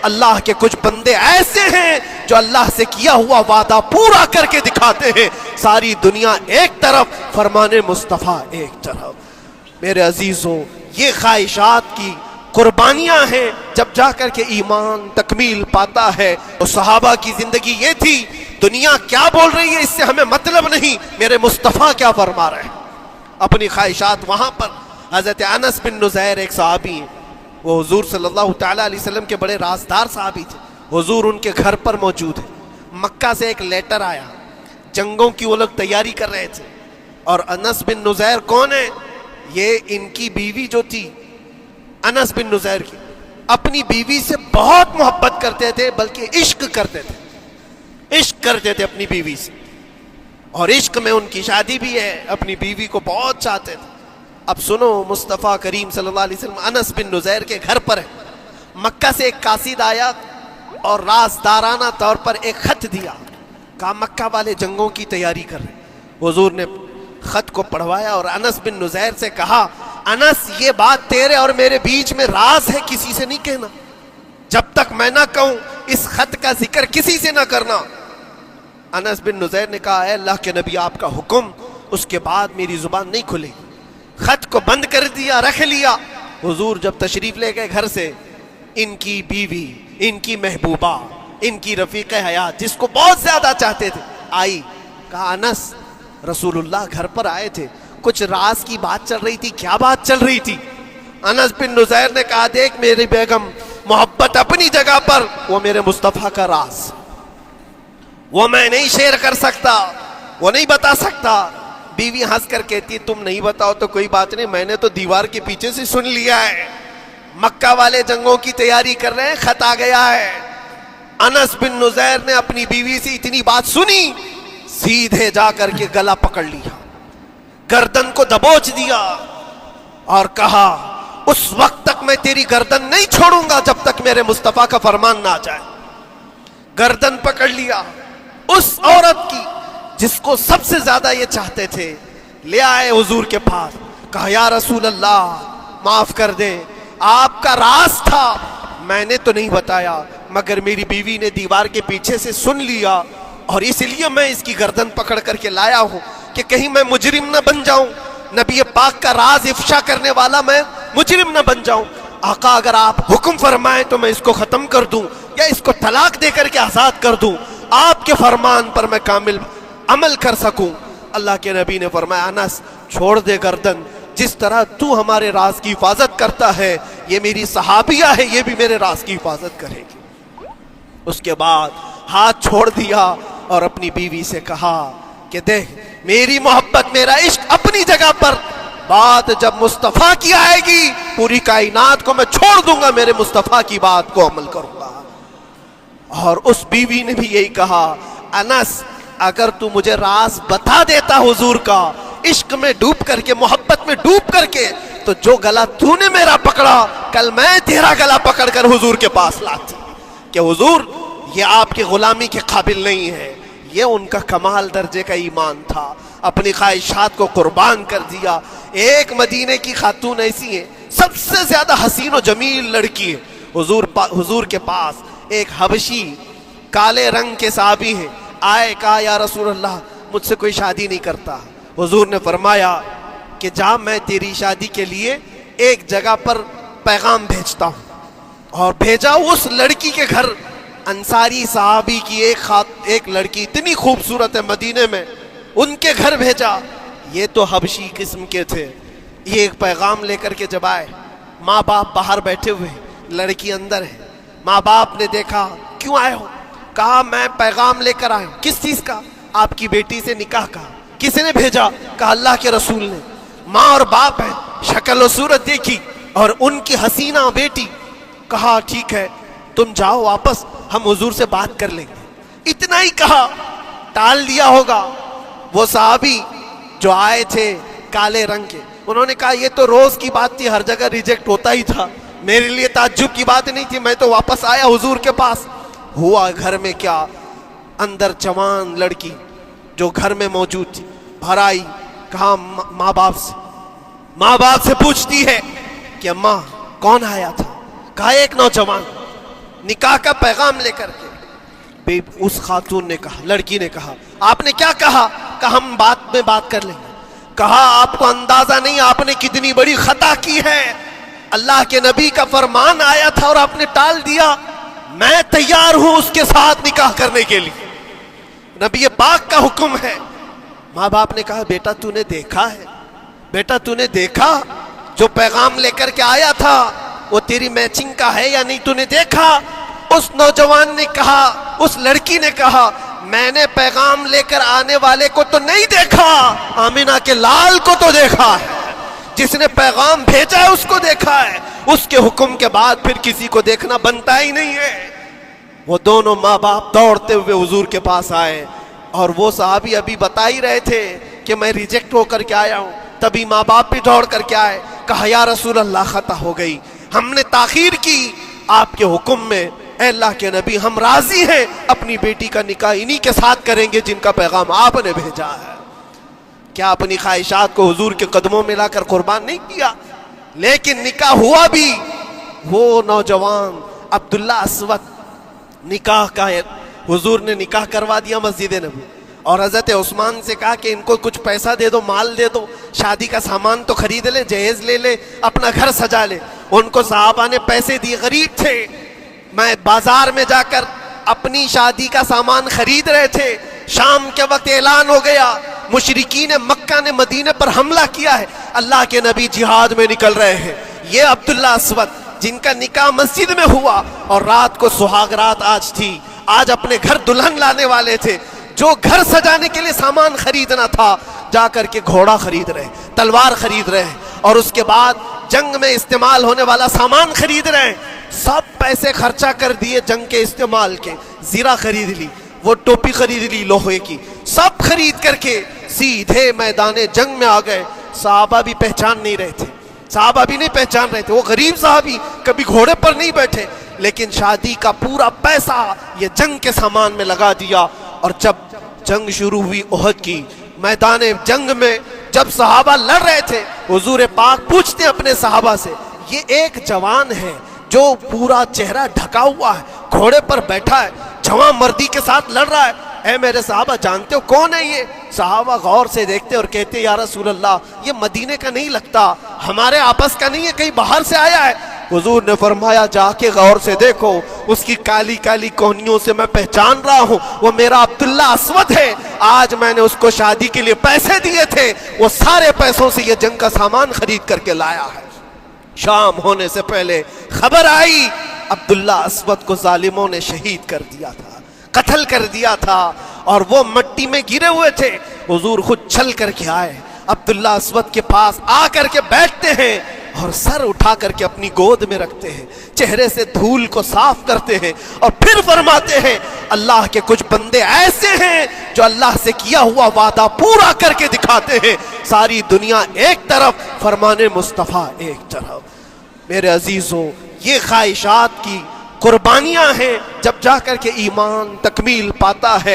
اللہ کے کچھ بندے ایسے ہیں جو اللہ سے کیا ہوا وعدہ پورا کر کے دکھاتے ہیں. ساری دنیا ایک طرف، فرمان مصطفیٰ ایک طرف. میرے عزیزوں، یہ خواہشات کی قربانیاں ہیں جب جا کر کے ایمان تکمیل پاتا ہے. تو صحابہ کی زندگی یہ تھی، دنیا کیا بول رہی ہے اس سے ہمیں مطلب نہیں، میرے مصطفیٰ کیا فرما رہے ہیں. اپنی خواہشات وہاں پر. حضرت انس بن نزیر ایک صحابی ہیں، وہ حضور صلی اللہ تعالیٰ علیہ وسلم کے بڑے رازدار صحابی تھے. حضور ان کے گھر پر موجود ہے. مکہ سے ایک لیٹر آیا، جنگوں کی وہ لوگ تیاری کر رہے تھے. اور انس بن نزیر کون ہے؟ یہ ان کی بیوی جو تھی انس بن نزیر کی، اپنی بیوی سے بہت محبت کرتے تھے، بلکہ عشق کرتے تھے. عشق کرتے تھے اپنی بیوی سے، اور عشق میں ان کی شادی بھی ہے، اپنی بیوی کو بہت چاہتے تھے. اب سنو، مصطفیٰ کریم صلی اللہ علیہ وسلم انس بن نزیر کے گھر پر ہے. مکہ سے ایک قاصد آیا اور رازدارانہ طور پر ایک خط دیا، کہا مکہ والے جنگوں کی تیاری کر رہے. حضور نے خط کو پڑھوایا اور انس بن نزیر سے کہا، انس یہ بات تیرے اور میرے بیچ میں راز ہے، کسی سے نہیں کہنا. جب تک میں نہ کہوں اس خط کا ذکر کسی سے نہ کرنا. انس بن نزیر نے کہا، اے اللہ کے نبی آپ کا حکم. اس کے بعد میری زبان نہیں کھلی. خط کو بند کر دیا، رکھ لیا. حضور جب تشریف لے گئے گھر سے، ان کی بیوی، ان کی محبوبہ، ان کی رفیق حیات جس کو بہت زیادہ چاہتے تھے آئی. کہا انس، رسول اللہ گھر پر آئے تھے، کچھ راز کی بات چل رہی تھی، کیا بات چل رہی تھی؟ انس بن نزیر نے کہا، دیکھ میری بیگم، محبت اپنی جگہ پر، وہ میرے مصطفیٰ کا راز، وہ میں نہیں شیئر کر سکتا، وہ نہیں بتا سکتا. بیوی ہنس کر کہتی، تم نہیں بتاؤ تو کوئی بات نہیں، میں نے تو دیوار کے پیچھے سے سن لیا ہے، مکہ والے جنگوں کی تیاری کر رہے ہیں، خط آ گیا ہے. انس بن نزیر نے اپنی بیوی سے اتنی بات سنی، سیدھے جا کر کے گلا پکڑ لیا، گردن کو دبوچ دیا اور کہا، اس وقت تک میں تیری گردن نہیں چھوڑوں گا جب تک میرے مصطفیٰ کا فرمان نہ آ جائے. گردن پکڑ لیا اس عورت کی جس کو سب سے زیادہ یہ چاہتے تھے. لے آئے حضور کے پاس، کہا یا رسول اللہ معاف کر دے، آپ کا راز تھا، میں نے تو نہیں بتایا، مگر میری بیوی نے دیوار کے پیچھے سے سن لیا، اور اس لیے میں اس کی گردن پکڑ کر کے لایا ہوں کہ کہیں میں مجرم نہ بن جاؤں، نبی پاک کا راز افشا کرنے والا میں مجرم نہ بن جاؤں. آقا اگر آپ حکم فرمائیں تو میں اس کو ختم کر دوں یا اس کو طلاق دے کر کے آزاد کر دوں، آپ کے فرمان پر میں کامل عمل کر سکوں. اللہ کے نبی نے فرمایا، انس چھوڑ دے گردن، جس طرح تو ہمارے راز کی حفاظت کرتا ہے، یہ میری صحابیہ ہے، یہ بھی میرے راز کی حفاظت کرے گی. اس کے بعد ہاتھ چھوڑ دیا اور اپنی بیوی سے کہا کہ دیکھ میری محبت، میرا عشق اپنی جگہ پر، بات جب مصطفیٰ کی آئے گی پوری کائنات کو میں چھوڑ دوں گا، میرے مصطفیٰ کی بات کو عمل کروں گا. اور اس بیوی نے بھی یہی کہا، انس اگر تو مجھے راز بتا دیتا حضور کا، عشق میں ڈوب کر کے، محبت میں ڈوب کر کے، تو جو گلا تو نے میرا پکڑا، کل میں تیرا گلا پکڑ کر حضور کے پاس لاتی کہ حضور یہ آپ کی غلامی کے قابل نہیں ہے. یہ ان کا کمال درجے کا ایمان تھا، اپنی خواہشات کو قربان کر دیا. ایک مدینے کی خاتون ایسی ہے، سب سے زیادہ حسین و جمیل لڑکی ہے. حضور کے پاس ایک حبشی کالے رنگ کے صحابی ہیں، آئے، کہا یا رسول اللہ مجھ سے کوئی شادی نہیں کرتا. حضور نے فرمایا کہ جا، میں تیری شادی کے لیے ایک جگہ پر پیغام بھیجتا ہوں. اور بھیجا اس لڑکی کے گھر. انصاری صحابی کی ایک لڑکی اتنی خوبصورت ہے مدینے میں، ان کے گھر بھیجا. یہ تو حبشی قسم کے تھے. یہ ایک پیغام لے کر کے جب آئے، ماں باپ باہر بیٹھے ہوئے، لڑکی اندر ہے. ماں باپ نے دیکھا، کیوں آئے ہو؟ کہا میں پیغام لے کر آیا ہوں. کس چیز کا؟ آپ کی بیٹی سے نکاح کا. کس نے بھیجا؟ کہا اللہ کے رسول نے. ماں اور باپ ہیں، شکل و صورت دیکھی اور ان کی حسینہ بیٹی. کہا ٹھیک ہے تم جاؤ واپس، ہم حضور سے بات کر لیں گے. اتنا ہی کہا، ٹال دیا ہوگا. وہ صحابی جو آئے تھے کالے رنگ کے، انہوں نے کہا یہ تو روز کی بات تھی، ہر جگہ ریجیکٹ ہوتا ہی تھا، میرے لیے تعجب کی بات نہیں تھی، میں تو واپس آیا حضور کے پاس. ہوا گھر میں کیا، اندر جوان لڑکی جو گھر میں موجود تھی بھر آئی. کہا ماں باپ سے پوچھتی ہے کہ اماں کون آیا تھا؟ کہا ایک نکاح کا پیغام لے کر کے اس خاتون نے کہا، لڑکی نے کہا، آپ نے کیا کہا؟ کہا ہم بات میں بات کر لیں گے۔ کہا آپ کو اندازہ نہیں آپ نے کتنی بڑی خطا کی ہے، اللہ کے نبی کا فرمان آیا تھا اور آپ نے ٹال دیا، میں تیار ہوں اس کے ساتھ نکاح کرنے کے لیے، نبی پاک کا حکم ہے۔ ماں باپ نے کہا بیٹا تو نے دیکھا ہے، بیٹا تو نے دیکھا جو پیغام لے کر کے آیا تھا وہ تیری میچنگ کا ہے یا نہیں، تو نے دیکھا؟ اس نوجوان نے کہا، اس لڑکی نے کہا میں نے پیغام لے کر آنے والے کو تو نہیں دیکھا، آمینہ کے لال کو تو دیکھا ہے، جس نے پیغام بھیجا ہے اس کو دیکھا ہے، اس کے حکم کے بعد پھر کسی کو دیکھنا بنتا ہی نہیں ہے۔ وہ دونوں ماں باپ دوڑتے ہوئے حضور کے پاس آئے، اور وہ صحابی ابھی بتا ہی رہے تھے کہ میں ریجیکٹ ہو کر کے آیا ہوں، تبھی ماں باپ بھی دوڑ کر کے آئے، کہا یا رسول اللہ خطا ہو گئی، ہم نے تاخیر کی آپ کے حکم میں، اے اللہ کے نبی ہم راضی ہیں اپنی بیٹی کا نکاح انہی کے ساتھ کریں گے جن کا پیغام آپ نے بھیجا ہے۔ کیا اپنی خواہشات کو حضور کے قدموں میں لا کر قربان نہیں کیا؟ لیکن نکاح ہوا بھی، وہ نوجوان عبداللہ اسود نکاح کا ہے، حضور نے نکاح کروا دیا مسجد نبی، اور حضرت عثمان سے کہا کہ ان کو کچھ پیسہ دے دو، مال دے دو، شادی کا سامان تو خرید لے، جہیز لے لے، اپنا گھر سجا لے۔ ان کو صحابہ نے پیسے دیے، غریب تھے، میں بازار میں جا کر اپنی شادی کا سامان خرید رہے تھے، شام کے وقت اعلان ہو گیا مشرکین مکہ نے مدینے پر حملہ کیا ہے، اللہ کے نبی جہاد میں نکل رہے ہیں۔ یہ عبداللہ اسود جن کا نکاح مسجد میں ہوا اور رات کو سہاگ رات آج تھی، آج اپنے گھر دلہن لانے والے تھے، جو گھر سجانے کے لیے سامان خریدنا تھا جا کر کے گھوڑا خرید رہے، تلوار خرید رہے، اور اس کے بعد جنگ میں استعمال ہونے والا سامان خرید رہے، سب پیسے خرچہ کر دیے جنگ کے استعمال کے، زیرہ خرید لی، وہ ٹوپی خرید لی لوہے کی، سب خرید کر کے سیدھے میدان جنگ میں آ گئے۔ صحابہ بھی پہچان نہیں رہے تھے، صحابہ بھی نہیں پہچان رہے تھے، وہ غریب صحابی کبھی گھوڑے پر نہیں بیٹھے، لیکن شادی کا پورا پیسہ یہ جنگ کے سامان میں لگا دیا۔ اور جب جنگ شروع ہوئی احد کی، میدان جنگ میں جب صحابہ لڑ رہے تھے، حضور پاک پوچھتے اپنے صحابہ سے، یہ ایک جوان ہے جو پورا چہرہ ڈھکا ہوا ہے، گھوڑے پر بیٹھا ہے، جوان مردی کے ساتھ لڑ رہا ہے، اے میرے صحابہ جانتے ہو کون ہے یہ؟ صحابہ غور سے دیکھتے اور کہتے یا رسول اللہ یہ مدینے کا نہیں لگتا، ہمارے آپس کا نہیں ہے، کہیں باہر سے آیا ہے۔ حضور نے فرمایا جا کے غور سے دیکھو، اس کی کالی کالی کونیوں سے میں پہچان رہا ہوں، وہ میرا عبداللہ اسود ہے، آج میں نے اس کو شادی کے لیے پیسے دیے تھے، وہ سارے پیسوں سے یہ جنگ کا سامان خرید کر کے لایا ہے۔ شام ہونے سے پہلے خبر آئی عبداللہ اسود کو ظالموں نے شہید کر دیا تھا، قتل کر دیا تھا، اور وہ مٹی میں گرے ہوئے تھے۔ حضور خود چل کر کے آئے، عبداللہ اسود کے پاس آ کر کے بیٹھتے ہیں اور سر اٹھا کر کے اپنی گود میں رکھتے ہیں، چہرے سے دھول کو صاف کرتے ہیں، اور پھر فرماتے ہیں اللہ کے کچھ بندے ایسے ہیں جو اللہ سے کیا ہوا وعدہ پورا کر کے دکھاتے ہیں، ساری دنیا ایک طرف، فرمان مصطفیٰ ایک طرف۔ میرے عزیزوں، یہ خواہشات کی قربانیاں ہیں، جب جا کر کے ایمان تکمیل پاتا ہے۔